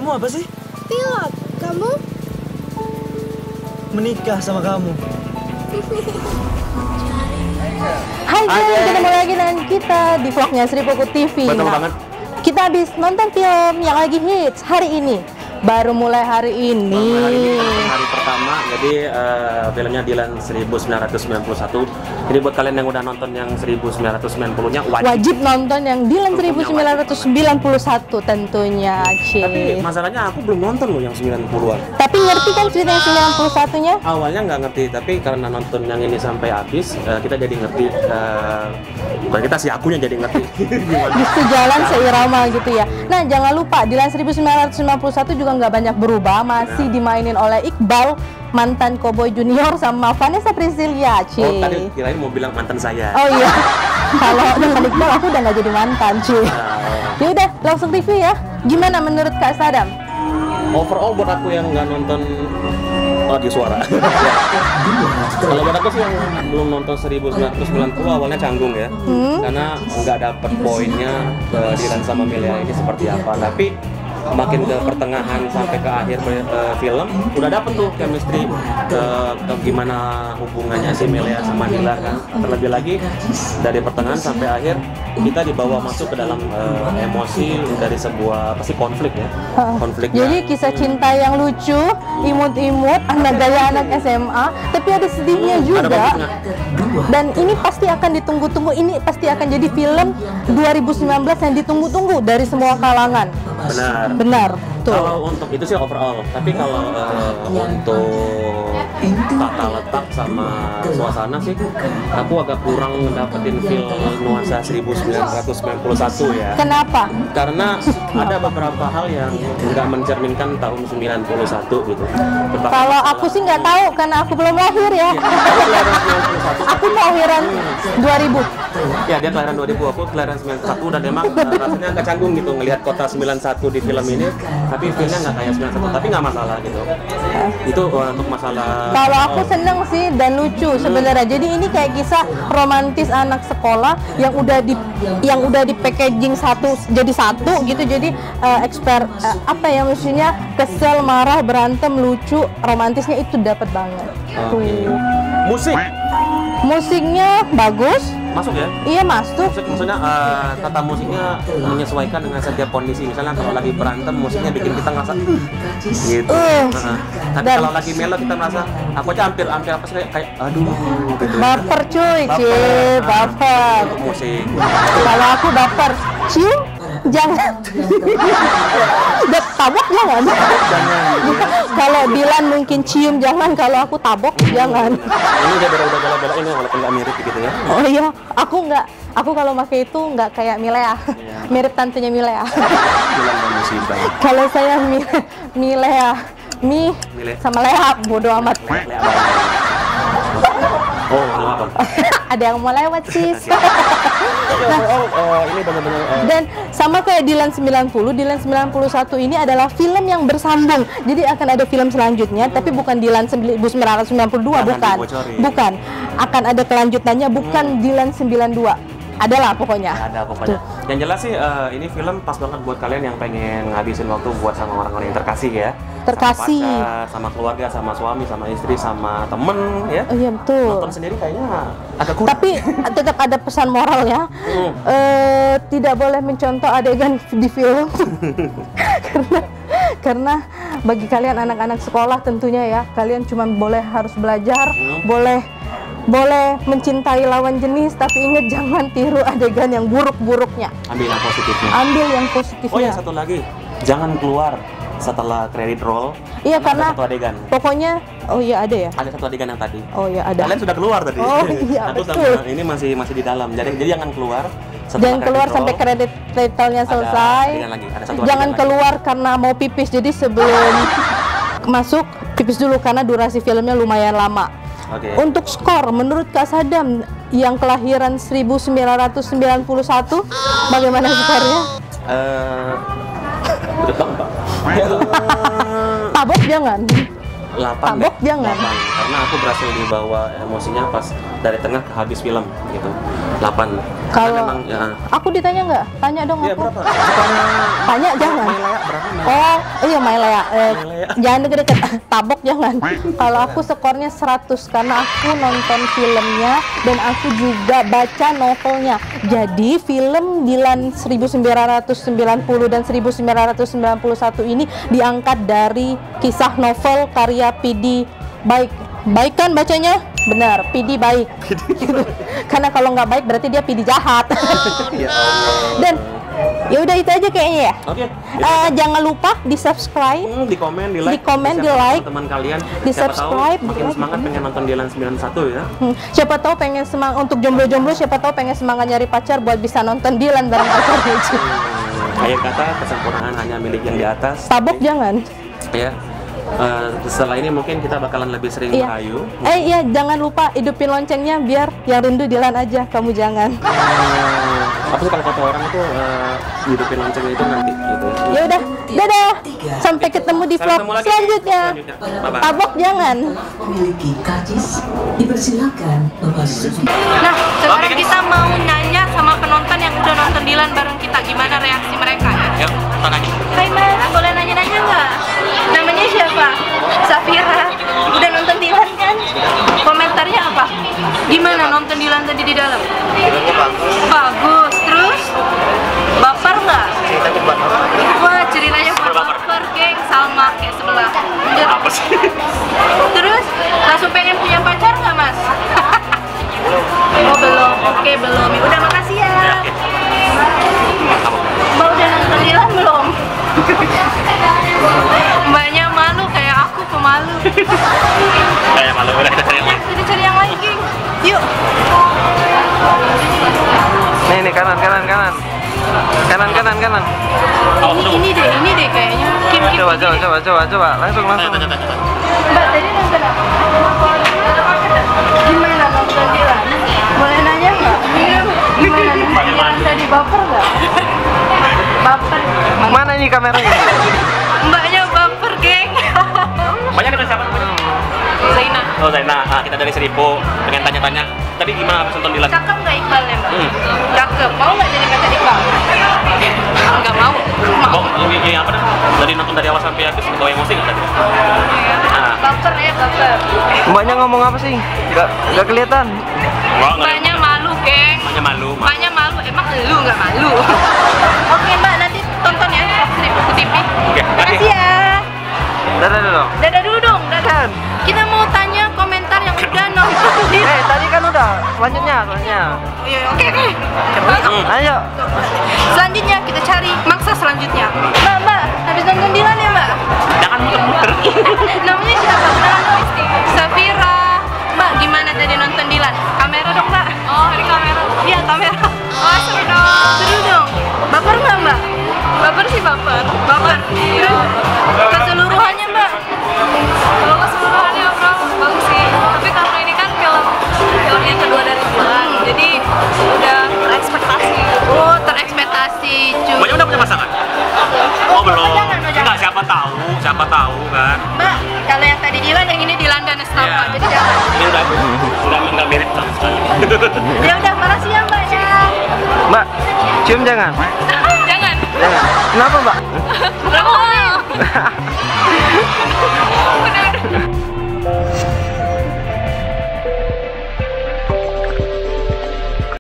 kamu apa sih? Pilot. Kamu? Menikah sama kamu. Hai guys, ketemu lagi dengan kita di vlognya Sri Puku TV. Betul banget. Kita habis nonton film yang lagi hits hari ini. Baru mulai hari ini. Hari pertama, jadi filmnya Dylan 1991. Jadi buat kalian yang udah nonton yang 1990-nya Wajib nonton yang Dylan 1991 tentunya, Ci. Tapi masalahnya aku belum nonton loh yang 90-an. Tapi ngerti kan cerita yang 91-nya? Awalnya nggak ngerti, tapi karena nonton yang ini sampai habis, kita jadi ngerti. Bukan kita sih, akunya jadi ngerti. Justru jalan seirama gitu ya. Nah, jangan lupa Dylan 1991 juga nggak banyak berubah, masih dimainin oleh Iqbal, mantan Cowboy Junior, sama Vanessa Priscilia, Ci. Oh, tadi kirain mau bilang mantan saya. Oh iya. Kalau dengan Iqbal aku udah nggak jadi mantan, Ci. Ya udah, langsung TV ya. Gimana menurut Kak Sadam? Overall buat aku yang nggak nonton di suara. Kalau buat aku sih yang belum nonton 1990 awalnya canggung ya, karena nggak dapet poinnya Dylan sama Milea ini seperti apa. Tapi makin ke pertengahan sampai ke akhir film udah dapet tuh chemistry gimana hubungannya si Milea sama Dylan kan. Terlebih lagi dari pertengahan sampai akhir kita dibawa masuk ke dalam emosi dari sebuah pasti konflik ya. Konflik. Jadi kisah cinta yang lucu, imut-imut, anak gaya anak SMA, tapi ada sedihnya juga. Dan ini pasti akan ditunggu-tunggu. Ini pasti akan jadi film 2019 yang ditunggu-tunggu dari semua kalangan. Benar. Tuh. Kalau untuk itu sih overall, tapi kalau untuk tata letak sama suasana sih, aku agak kurang dapetin feel nuansa 1991 ya. Kenapa? Karena ada beberapa hal yang nggak mencerminkan tahun 91 gitu. Kalau aku sih nggak tahu karena aku belum lahir ya. Aku kelahiran 2000. Ya, dia kelahiran 2000, aku kelahiran 91 dan memang rasanya agak canggung gitu ngelihat kota 91 di film ini, tapi filmnya nggak kayak 91, tapi nggak masalah gitu. Itu untuk masalah. Kalau aku seneng sih dan lucu sebenarnya. Jadi ini kayak kisah romantis anak sekolah yang udah di packaging satu jadi satu gitu. Jadi apa ya maksudnya, kesel, marah, berantem, lucu, romantisnya itu dapat banget. Musiknya bagus. Masuk ya? Iya, masuk. Maksudnya kata musiknya menyesuaikan dengan setiap kondisi. Misalnya kalau lagi berantem, musiknya bikin kita ngerasa gitu. Tapi kalau lagi melo kita merasa, aku aja hampir apa sih kayak aduh gitu. Baper cuy, baper. Musik. Kalau aku baper, cium jangan. Udah tabok jangan. Kalau Dylan mungkin cium jangan, kalau aku tabok jangan. Ini udah bela-bela ini walaupun nggak mirip gitu ya. Oh iya, aku kalau pakai itu nggak kayak Milea. Mirip tantenya Milea. Kalau saya Milea, sama Lea, bodo amat. Oh, apa? Ada yang mau lewat sis. Ini benar-benar. Dan sama kayak Dylan 90, Dylan 91 ini adalah film yang bersambung. Jadi akan ada film selanjutnya, tapi bukan Dylan 1992, bukan. Akan ada kelanjutannya, bukan Dylan 92. Adalah pokoknya. Ada pokoknya. Tuh. Yang jelas sih ini film pas banget buat kalian yang pengen ngabisin waktu buat sama orang-orang yang terkasih ya. Terkasih. Sama pacar, sama keluarga, sama suami, sama istri, sama temen ya. Oh iya betul. Nonton sendiri kayaknya agak kurang. Tapi tetap ada pesan moral ya. Tidak boleh mencontoh adegan di film. karena bagi kalian anak-anak sekolah tentunya ya, kalian cuma harus belajar, boleh mencintai lawan jenis, tapi ingat jangan tiru adegan yang buruk-buruknya. Ambil yang positifnya. Ambil yang positifnya. Oh ya, satu lagi, jangan keluar setelah credit roll. Iya, karena satu adegan. Pokoknya, oh iya ada ya. Ada satu adegan yang tadi. Oh iya ada. Kalian sudah keluar tadi. Oh iya Aku betul. Sama, ini masih di dalam. Jadi jangan keluar. Jangan keluar sampai kredit title-nya selesai. Jangan keluar karena mau pipis. Jadi sebelum masuk pipis dulu karena durasi filmnya lumayan lama. Okay. Untuk skor, menurut Kak Sadam yang kelahiran 1991, bagaimana skornya? Betul, Pak. Tabok jangan. 8 Tabok jangan. 8. Karena aku berhasil dibawa emosinya pas dari tengah ke habis film gitu. 8. Kalau memang ya. aku ditanya nggak? Tanya dong Iya, aku. berapa? Skornya Tanya jangan. Mailea berapa? Oh, iya Mailea. Mailea. Jangan deket-deket. Tabok jangan. Kalau aku skornya 100 karena aku nonton filmnya dan aku juga baca novelnya. Jadi film Dilan 1990 dan 1991 ini diangkat dari kisah novel karya PD Baik. Baik kan bacanya? Benar, PD baik. Karena kalau nggak baik berarti dia PD jahat. Ya Allah. Dan ya udah itu aja kayaknya ya. Oke. Jangan lupa di subscribe, Di komen, di like, Di komen, di like, teman kalian. di Siapa subscribe, tahu makin di like. semangat pengen nonton Dilan 91 ya. Siapa tahu pengen semangat untuk jomblo-jomblo, siapa tahu pengen semangat nyari pacar buat bisa nonton Dilan bareng pacarnya. Akhir kata, kesempurnaan hanya milik yang di atas. Tabok jangan. Ya. Setelah ini mungkin kita bakalan lebih sering Iya. merayu. Iya, jangan lupa hidupin loncengnya biar yang rindu Dilan aja, kamu jangan. Apa sih kalau kata orang itu hidupin loncengnya itu nanti gitu. Ya udah, dadah. Sampai ketemu di vlog Ketemu lagi. selanjutnya. Bye-bye. Tabok jangan. Memiliki karcis, dipersilakan Bapak Sufi. Nah, sekarang kita mau nanya sama penonton yang udah nonton Dilan bareng kita, gimana reaksi mereka ya? Yuk, tanya. Hai Mas, boleh nanya-nanya nggak? Namanya siapa? Safira. Udah nonton Dilan kan? Komentarnya apa? Gimana nonton Dilan tadi di dalam? Bagus. Terus? Baper nggak? Wah, ceritanya baper, geng. Salma kayak sebelah. Apa sih? Terus? Langsung pengen punya pacar nggak Mas? Oh belum, oke belum. Udah makasih ya. Mbak udah nonton Dilan belum? Mbaknya malu kayak aku pemalu. Kayak malu udah kita cari. Kita cari yang lain, geng. Yuk. Nih kanan. Ini deh kayaknya. Kim. Coba. Langsung. Tanya. Mbak tadi nonton apa? Gimana nonton Dilan? Boleh nanya nggak? Gimana nonton Dilan tadi baper nggak? Baper. Mana ini kameranya? Mbaknya baper, geng. Banyak dengan siapa namanya? Zaina. Oh Zaina, kita dari Seripo pengen tanya-tanya. Tadi gimana habis nonton Dilan? Cakep nggak Iqbalnya, Mbak? Hmm. Cakep. Mau nggak jadi pacar Iqbal? Nggak mau. Oh, ini apa dah? Dari nonton dari awal sampai habis bawa emosi nggak tadi? Baper ya, baper. Mbaknya ngomong apa sih? Gak kelihatan. Wah, Mbaknya malu, geng. Mbaknya malu. Mbaknya malu, emang lu nggak malu? Oke Mbak, nanti tonton ya vlog Seribu TV. Oke, Makasih ya. Dadah dulu. Dadah dulu dong, dadah. Kita mau tanya komentar yang udah nonton Dilan. Tadi kan udah. Selanjutnya. Iya, oke. Ayo. Selanjutnya kita cari maksa selanjutnya. Mbak, habis nonton Dilan ya Mbak? Jangan muter-muter. Namanya siapa? Kenalan dong. Safira. Mbak, gimana tadi nonton Dilan? Kamera dong Mbak. Oh, ini kamera. Iya, kamera. Oh, seru dong. Seru dong. Baper nggak Mbak? Baper sih baper. Baper. Terus keseluruhannya Mbak? Kalau keseluruhannya bagus sih, tapi karena ini kan film yang kedua dari Dilan, jadi udah terekspektasi. Oh, terekspektasi cuy. Mbaknya udah punya pasangan? Oh belum. Jangan. Enggak, siapa tahu kan. Mbak, kalau yang tadi Dilan, yang ini Dilan dan Estafa. Iya. Jadi jangan. Ini udah enggak mirip sama sekali. Ya udah, makasih ya Mbak ya. Mbak, cium jangan. Jangan. Kenapa Mbak? Berapa?